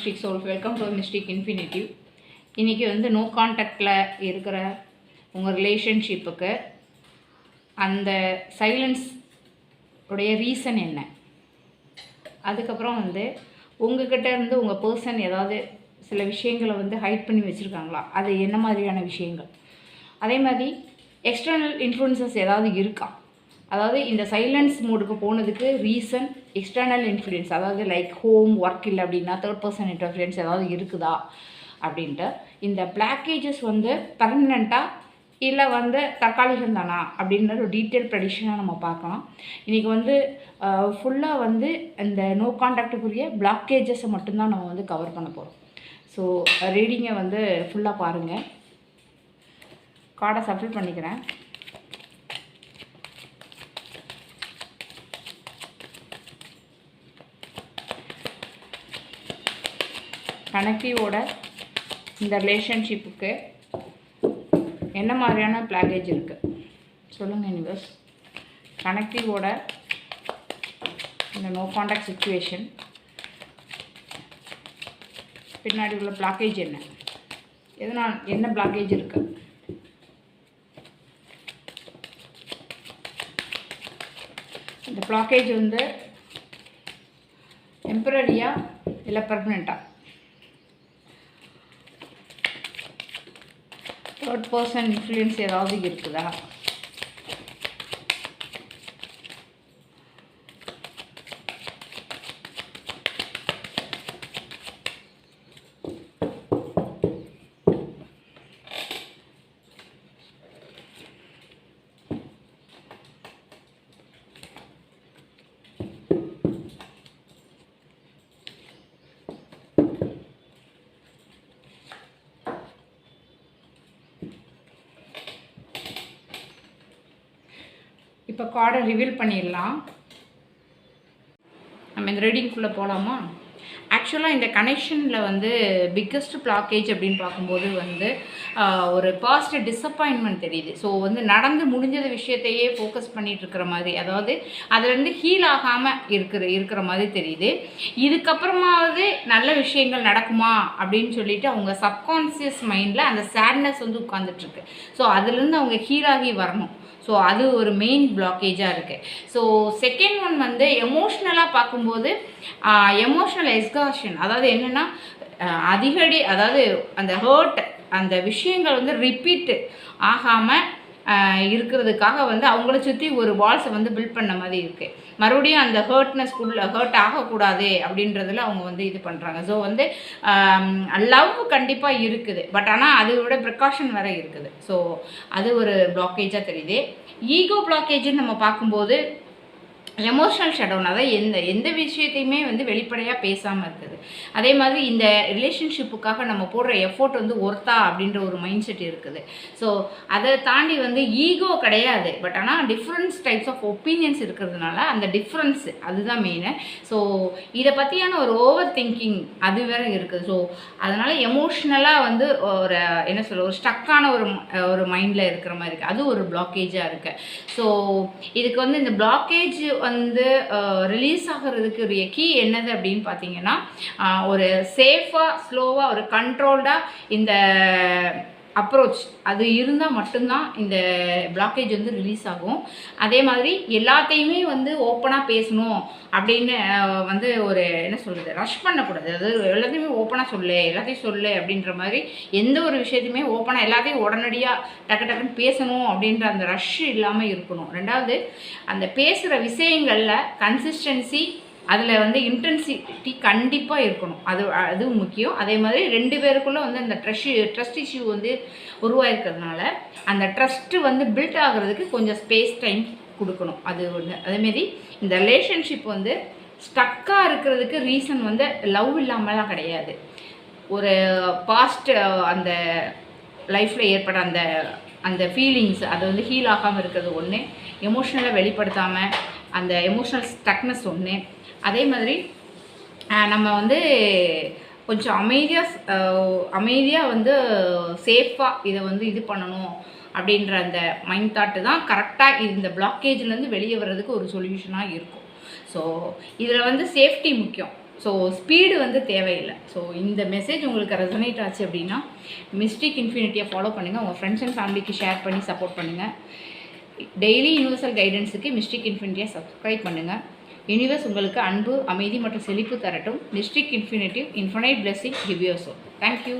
Mystic souls. Welcome to mystic infinitive. இன்றைக்கி வந்து no கான்டாக்டில் இருக்கிற உங்கள் ரிலேஷன்ஷிப்புக்கு அந்த சைலன்ஸ் உடைய ரீசன் என்ன, அதுக்கப்புறம் வந்து உங்கள்கிட்ட இருந்து உங்கள் பர்சன் ஏதாவது சில விஷயங்களை வந்து ஹைட் பண்ணி வச்சுருக்காங்களா, அது என்ன மாதிரியான விஷயங்கள், அதே மாதிரி எக்ஸ்டர்னல் இன்ஃப்ளூயன்சஸ் ஏதாவது இருக்கா, அதாவது இந்த சைலன்ஸ் மோடுக்கு போனதுக்கு ரீசன் எக்ஸ்டர்னல் இன்ஃப்ளூயன்ஸ், அதாவது லைக் ஹோம் ஒர்க் இல்லை அப்படின்னா தேர்ட் பர்சன் இன்டர்ஃபரன்ஸ் ஏதாவது இருக்குதா அப்படின்ட்டு. இந்த பிளாக்கேஜஸ் வந்து பர்மனெண்ட்டாக இல்லை வந்து தற்காலிகம் தானா அப்படின்ற ஒரு டீட்டெயில் ப்ரெடிக்ஷனாக நம்ம பார்க்கலாம். இன்றைக்கி வந்து ஃபுல்லாக வந்து இந்த நோ கான்டாக்டுக்குரிய பிளாக்கேஜஸை மட்டும்தான் நம்ம வந்து கவர் பண்ண போகிறோம். ஸோ ரீடிங்கை வந்து ஃபுல்லாக பாருங்கள். கார்டை சஃபில் பண்ணிக்கிறேன். கனெக்டிவோட இந்த ரிலேஷன்ஷிப்புக்கு என்ன மாதிரியான பிளாக்கேஜ் இருக்குது சொல்லுங்கள் யூனிவர்ஸ். கனெக்டிவோட இந்த நோ கான்டாக்ட் சிச்சுவேஷன் பின்னாடி உள்ள பிளாக்கேஜ் என்ன, எதனால் என்ன பிளாக்கேஜ் இருக்குது. இந்த பிளாக்கேஜ் வந்து டெம்பரரியா இல்லை பர்மனெண்ட்டாக, தேர்ட் பர்சன் இன்ஃப்ளூயன்ஸ் ஏதாவது இருக்குதா, இப்போ கார்டை ரிவீல் பண்ணிடலாம். நம்ம இந்த ரீடிங்குள்ளே போகலாமா? ஆக்சுவலாக இந்த கனெக்ஷனில் வந்து பிக்கஸ்ட் பிளாக்கேஜ் அப்படின்னு பார்க்கும்போது வந்து ஒரு பாசிட்டிவ் டிஸப்பாயின்மெண்ட் தெரியுது. ஸோ வந்து நடந்து முடிஞ்சது விஷயத்தையே ஃபோக்கஸ் பண்ணிகிட்டு இருக்கிற மாதிரி, அதாவது அதுலேருந்து ஹீல் ஆகாமல் இருக்கிற மாதிரி தெரியுது. இதுக்கப்புறமாவது நல்ல விஷயங்கள் நடக்குமா அப்படின்னு சொல்லிட்டு அவங்க சப்கான்சியஸ் மைண்டில் அந்த சேட்னஸ் வந்து உட்காந்துட்ருக்கு. ஸோ அதுலேருந்து அவங்க ஹீலாகி வரணும். ஸோ அது ஒரு மெயின் பிளாக்கேஜாக இருக்குது. ஸோ செகண்ட் ஒன் வந்து எமோஷ்னலாக பார்க்கும்போது எமோஷ்னல் எக்ஸாஷன், அதாவது என்னென்னா அதிகடி, அதாவது அந்த ஹர்ட் அந்த விஷயங்கள் வந்து ரிப்பீட்டு ஆகாமல் இருக்கிறதுக்காக வந்து அவங்கள சுற்றி ஒரு வால்ஸை வந்து பில்ட் பண்ண மாதிரி இருக்குது. மறுபடியும் அந்த ஹர்ட் ஆகக்கூடாது அப்படின்றதுல அவங்க வந்து இது பண்ணுறாங்க. ஸோ வந்து லவ் கண்டிப்பாக இருக்குது, பட் ஆனால் அதோட ப்ரிகாஷன் வேறு இருக்குது. ஸோ அது ஒரு பிளாக்கேஜாக தெரியுது. ஈகோ பிளாக்கேஜுன்னு நம்ம பார்க்கும்போது எமோஷ்னல் ஷட்டவுன், அதாவது எந்த விஷயத்தையுமே வந்து வெளிப்படையாக பேசாமல் இருக்குது. அதே மாதிரி இந்த ரிலேஷன்ஷிப்புக்காக நம்ம போடுற எஃபோர்ட் வந்து ஒர்த்தா அப்படின்ற ஒரு மைண்ட் செட் இருக்குது. ஸோ அதை தாண்டி வந்து ஈகோ கிடையாது, பட் ஆனால் டிஃப்ரெண்ட்ஸ் டைப்ஸ் ஆஃப் ஒப்பீனியன்ஸ் இருக்கிறதுனால அந்த டிஃப்ரென்ஸ் அதுதான் மெயினு. ஸோ இதை பற்றியான ஒரு ஓவர் திங்கிங் அது வேறு இருக்குது. ஸோ அதனால் எமோஷ்னலாக வந்து ஒரு என்ன சொல்ல ஒரு ஸ்டக்கான ஒரு மைண்டில் இருக்கிற மாதிரி இருக்குது. அது ஒரு பிளாக்கேஜாக இருக்குது. ஸோ இதுக்கு வந்து இந்த பிளாக்கேஜ் வந்து ரிலீஸ் ஆகிறதுக்கு ஒரு கீ என்னது அப்படின்னு பார்த்தீங்கன்னா, ஒரு சேஃபாக ஸ்லோவாக ஒரு கண்ட்ரோல்டாக இந்த அப்ரோச் அது இருந்தால் மட்டும்தான் இந்த பிளாக்கேஜ் வந்து ரிலீஸ் ஆகும். அதே மாதிரி எல்லாத்தையுமே வந்து ஓப்பனாக பேசணும் அப்படின்னு வந்து ஒரு என்ன சொல்கிறது ரஷ் பண்ணக்கூடாது. அதாவது எல்லாத்தையுமே ஓப்பனாக எல்லாத்தையும் சொல்லு அப்படின்ற மாதிரி எந்த ஒரு விஷயத்தையுமே ஓப்பனாக எல்லாத்தையும் உடனடியாக டக்குன்னு பேசணும் அப்படின்ற அந்த ரஷ் இல்லாமல் இருக்கணும். ரெண்டாவது, அந்த பேசுகிற விஷயங்களில் கன்சிஸ்டன்சி, அதில் வந்து இன்டென்சிட்டி கண்டிப்பாக இருக்கணும். அதுவும் முக்கியம். அதே மாதிரி ரெண்டு பேருக்குள்ளே வந்து அந்த ட்ரஸ்ட் இஷ்யூ வந்து உருவாயிருக்கிறதுனால அந்த ட்ரஸ்ட்டு வந்து பில்ட் ஆகிறதுக்கு கொஞ்சம் ஸ்பேஸ் டைம் கொடுக்கணும். அது ஒன்று. அதேமாரி இந்த ரிலேஷன்ஷிப் வந்து ஸ்டக்காக இருக்கிறதுக்கு ரீசன் வந்து லவ் இல்லாமலாம் கிடையாது. ஒரு பாஸ்ட் அந்த லைஃப்பில் ஏற்பட அந்த ஃபீலிங்ஸ் அது வந்து ஹீல் ஆகாமல் இருக்கிறது ஒன்று, எமோஷ்னலாக வெளிப்படுத்தாமல் அந்த எமோஷ்னல் ஸ்டக்னஸ் ஒன்று. அதே மாதிரி நம்ம வந்து கொஞ்சம் அமைதியாக வந்து சேஃபாக இதை வந்து இது பண்ணணும் அப்படின்ற அந்த மைண்ட் தாட்டு தான் கரெக்டாக இந்த பிளாக்கேஜ்லேருந்து வெளியே வர்றதுக்கு ஒரு சொல்யூஷனாக இருக்கும். ஸோ இதில் வந்து சேஃப்டி முக்கியம். ஸோ ஸ்பீடு வந்து தேவையில்லை. ஸோ இந்த மெசேஜ் உங்களுக்கு ரெசனேட் ஆச்சு அப்படின்னா மிஸ்டிக் இன்ஃபினிட்டியை ஃபாலோ பண்ணுங்கள், உங்கள் ஃப்ரெண்ட்ஸ் அண்ட் ஃபேமிலிக்கு ஷேர் பண்ணி சப்போர்ட் பண்ணுங்கள். டெய்லி யூனிவர்சல் கைடன்ஸுக்கு மிஸ்டிக் இன்ஃபினிட்டியை சப்ஸ்கிரைப் பண்ணுங்கள். யூனிவர்ஸ் உங்களுக்கு அன்பு, அமைதி மற்றும் செழிப்பு தரட்டும். Mystic infinitive infinite blessing give you soul. Thank you.